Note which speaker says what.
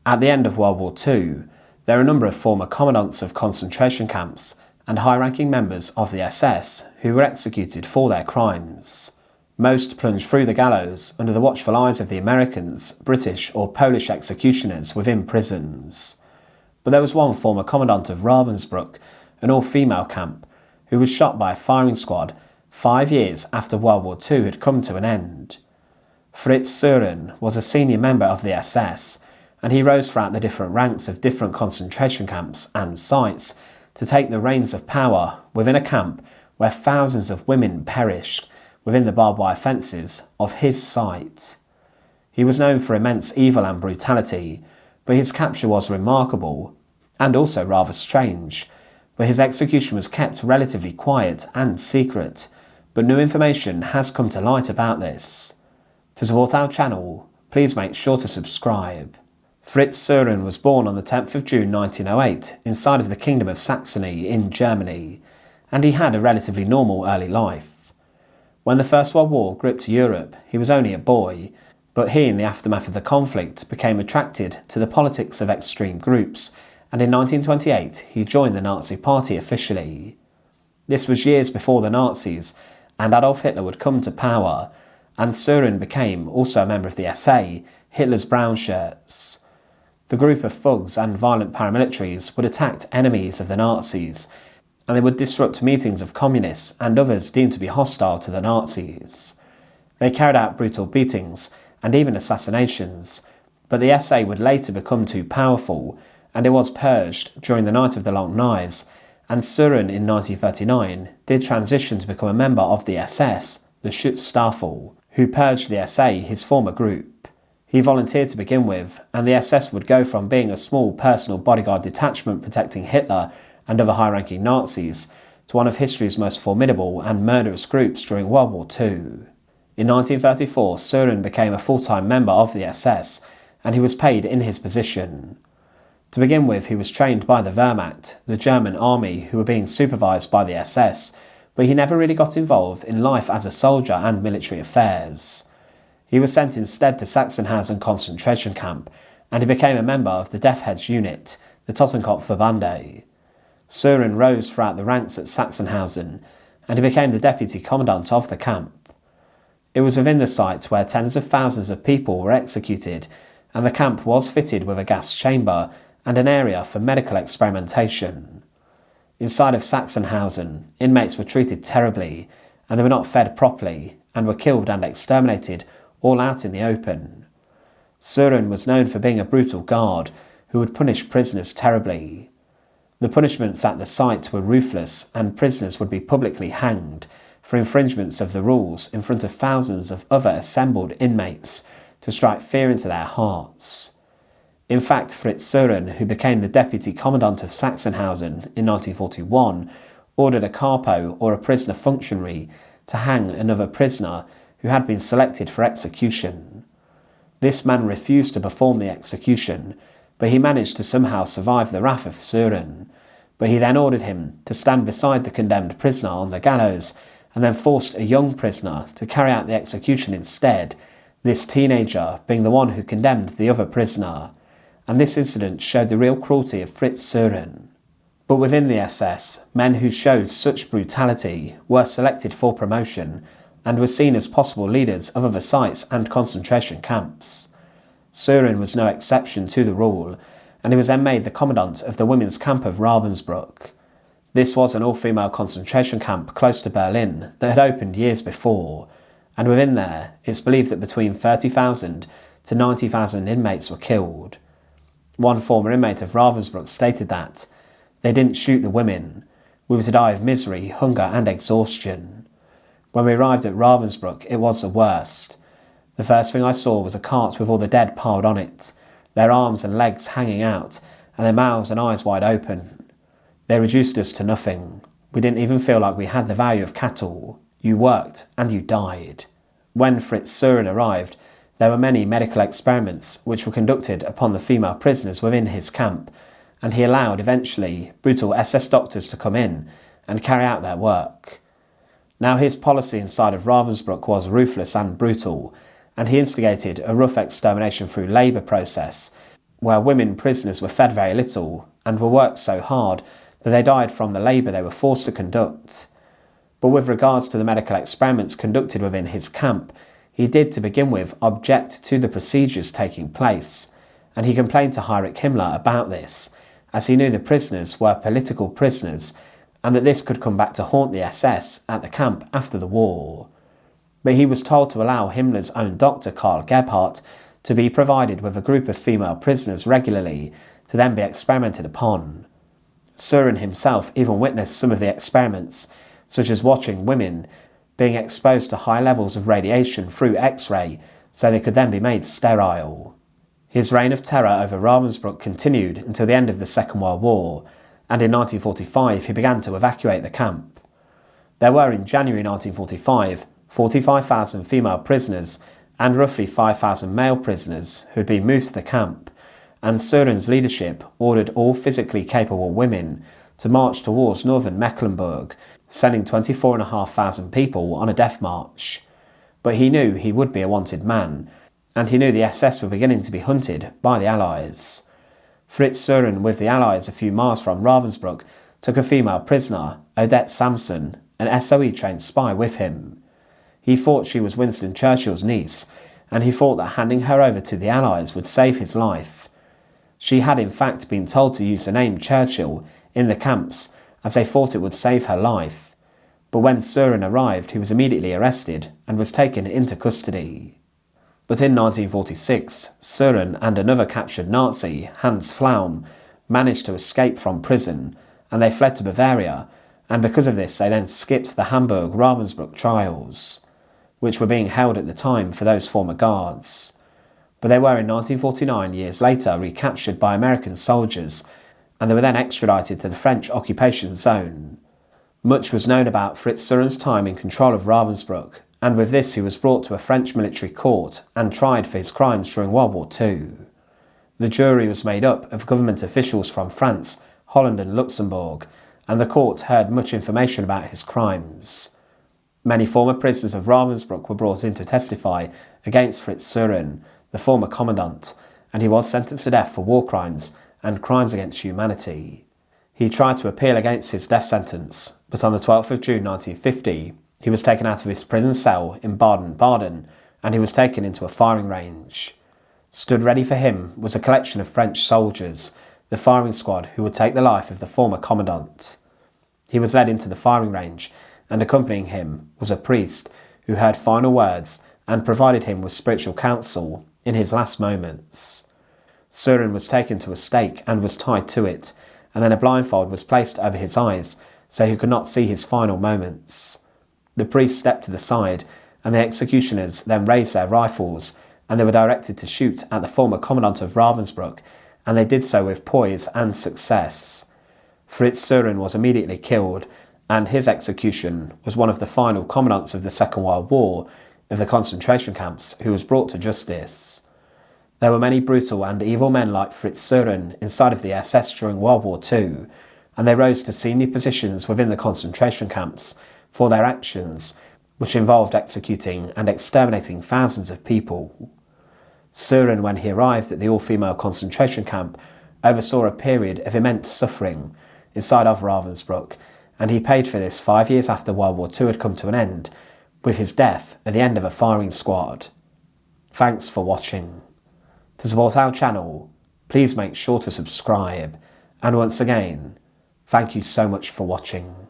Speaker 1: At the end of World War II, there were a number of former commandants of concentration camps and high-ranking members of the SS who were executed for their crimes. Most plunged through the gallows under the watchful eyes of the Americans, British or Polish executioners within prisons. But there was one former commandant of Ravensbruck, an all-female camp, who was shot by a firing squad 5 years after World War II had come to an end. Fritz Suhren was a senior member of the SS, and he rose throughout the different ranks of different concentration camps and sites to take the reins of power within a camp where thousands of women perished within the barbed wire fences of his site. He was known for immense evil and brutality, but his capture was remarkable, and also rather strange, but his execution was kept relatively quiet and secret, but new information has come to light about this. To support our channel, please make sure to subscribe. Fritz Suhren was born on the 10th of June 1908 inside of the Kingdom of Saxony in Germany, and he had a relatively normal early life. When the First World War gripped Europe, he was only a boy, but he, in the aftermath of the conflict, became attracted to the politics of extreme groups, and in 1928 he joined the Nazi Party officially. This was years before the Nazis and Adolf Hitler would come to power, and Suhren became also a member of the SA, Hitler's Brown Shirts. The group of thugs and violent paramilitaries would attack enemies of the Nazis, and they would disrupt meetings of communists and others deemed to be hostile to the Nazis. They carried out brutal beatings and even assassinations, but the SA would later become too powerful, and it was purged during the Night of the Long Knives, and Suhren in 1939 did transition to become a member of the SS, the Schutzstaffel, who purged the SA, his former group. He volunteered to begin with, and the SS would go from being a small personal bodyguard detachment protecting Hitler and other high-ranking Nazis to one of history's most formidable and murderous groups during World War II. In 1934, Suhren became a full-time member of the SS, and he was paid in his position. To begin with, he was trained by the Wehrmacht, the German army, who were being supervised by the SS, but he never really got involved in life as a soldier and military affairs. He was sent instead to Sachsenhausen concentration camp, and he became a member of the Death Heads unit, the Totenkopfverbände. Suhren rose throughout the ranks at Sachsenhausen, and he became the deputy commandant of the camp. It was within the site where tens of thousands of people were executed, and the camp was fitted with a gas chamber and an area for medical experimentation. Inside of Sachsenhausen, inmates were treated terribly, and they were not fed properly, and were killed and exterminated all out in the open. Suhren was known for being a brutal guard who would punish prisoners terribly. The punishments at the site were ruthless, and prisoners would be publicly hanged for infringements of the rules in front of thousands of other assembled inmates to strike fear into their hearts. In fact, Fritz Suhren, who became the deputy commandant of Sachsenhausen in 1941, ordered a capo, or a prisoner functionary, to hang another prisoner who had been selected for execution. This man refused to perform the execution, but he managed to somehow survive the wrath of Suhren. But he then ordered him to stand beside the condemned prisoner on the gallows, and then forced a young prisoner to carry out the execution instead, this teenager being the one who condemned the other prisoner. And this incident showed the real cruelty of Fritz Suhren. But within the SS, men who showed such brutality were selected for promotion and were seen as possible leaders of other sites and concentration camps. Suhren was no exception to the rule, and he was then made the commandant of the women's camp of Ravensbrück. This was an all-female concentration camp close to Berlin that had opened years before, and within there it's believed that between 30,000 to 90,000 inmates were killed. One former inmate of Ravensbrück stated that, "They didn't shoot the women. We were to die of misery, hunger and exhaustion." When we arrived at Ravensbrück, it was the worst. The first thing I saw was a cart with all the dead piled on it, their arms and legs hanging out, and their mouths and eyes wide open. They reduced us to nothing. We didn't even feel like we had the value of cattle. You worked and you died. When Fritz Suhren arrived, there were many medical experiments which were conducted upon the female prisoners within his camp, and he allowed eventually brutal SS doctors to come in and carry out their work. Now his policy inside of Ravensbrück was ruthless and brutal, and he instigated a rough extermination through labour process, where women prisoners were fed very little and were worked so hard that they died from the labour they were forced to conduct. But with regards to the medical experiments conducted within his camp, he did to begin with object to the procedures taking place, and he complained to Heinrich Himmler about this, as he knew the prisoners were political prisoners and that this could come back to haunt the SS at the camp after the war. But he was told to allow Himmler's own doctor Karl Gebhardt to be provided with a group of female prisoners regularly to then be experimented upon. Suhren himself even witnessed some of the experiments, such as watching women being exposed to high levels of radiation through X-ray so they could then be made sterile. His reign of terror over Ravensbrück continued until the end of the Second World War, and in 1945 he began to evacuate the camp. There were in January 1945 45,000 female prisoners and roughly 5,000 male prisoners who had been moved to the camp, and Suhren's leadership ordered all physically capable women to march towards northern Mecklenburg, sending 24,500 people on a death march. But he knew he would be a wanted man, and he knew the SS were beginning to be hunted by the Allies. Fritz Suhren, with the Allies a few miles from Ravensbrück, took a female prisoner, Odette Samson, an SOE-trained spy, with him. He thought she was Winston Churchill's niece, and he thought that handing her over to the Allies would save his life. She had in fact been told to use the name Churchill in the camps, as they thought it would save her life. But when Suhren arrived, he was immediately arrested and was taken into custody. But in 1946, Suhren and another captured Nazi, Hans Pflaum, managed to escape from prison, and they fled to Bavaria, and because of this they then skipped the Hamburg-Ravensbrück trials, which were being held at the time for those former guards. But they were in 1949, years later, recaptured by American soldiers, and they were then extradited to the French occupation zone. Much was known about Fritz Suhren's time in control of Ravensbrück, and with this he was brought to a French military court and tried for his crimes during World War II. The jury was made up of government officials from France, Holland and Luxembourg, and the court heard much information about his crimes. Many former prisoners of Ravensbrück were brought in to testify against Fritz Suhren, the former commandant, and he was sentenced to death for war crimes and crimes against humanity. He tried to appeal against his death sentence, but on the 12th of June 1950, he was taken out of his prison cell in Baden-Baden, and he was taken into a firing range. Stood ready for him was a collection of French soldiers, the firing squad who would take the life of the former commandant. He was led into the firing range, and accompanying him was a priest who heard final words and provided him with spiritual counsel in his last moments. Suhren was taken to a stake and was tied to it, and then a blindfold was placed over his eyes so he could not see his final moments. The priest stepped to the side, and the executioners then raised their rifles, and they were directed to shoot at the former commandant of Ravensbrück, and they did so with poise and success. Fritz Suhren was immediately killed, and his execution was one of the final commandants of the Second World War of the concentration camps who was brought to justice. There were many brutal and evil men like Fritz Suhren inside of the SS during World War II, and they rose to senior positions within the concentration camps for their actions, which involved executing and exterminating thousands of people. Suhren, when he arrived at the all-female concentration camp, oversaw a period of immense suffering inside of Ravensbrück, and he paid for this 5 years after World War II had come to an end, with his death at the end of a firing squad. Thanks for watching. To support our channel, please make sure to subscribe, and once again, thank you so much for watching.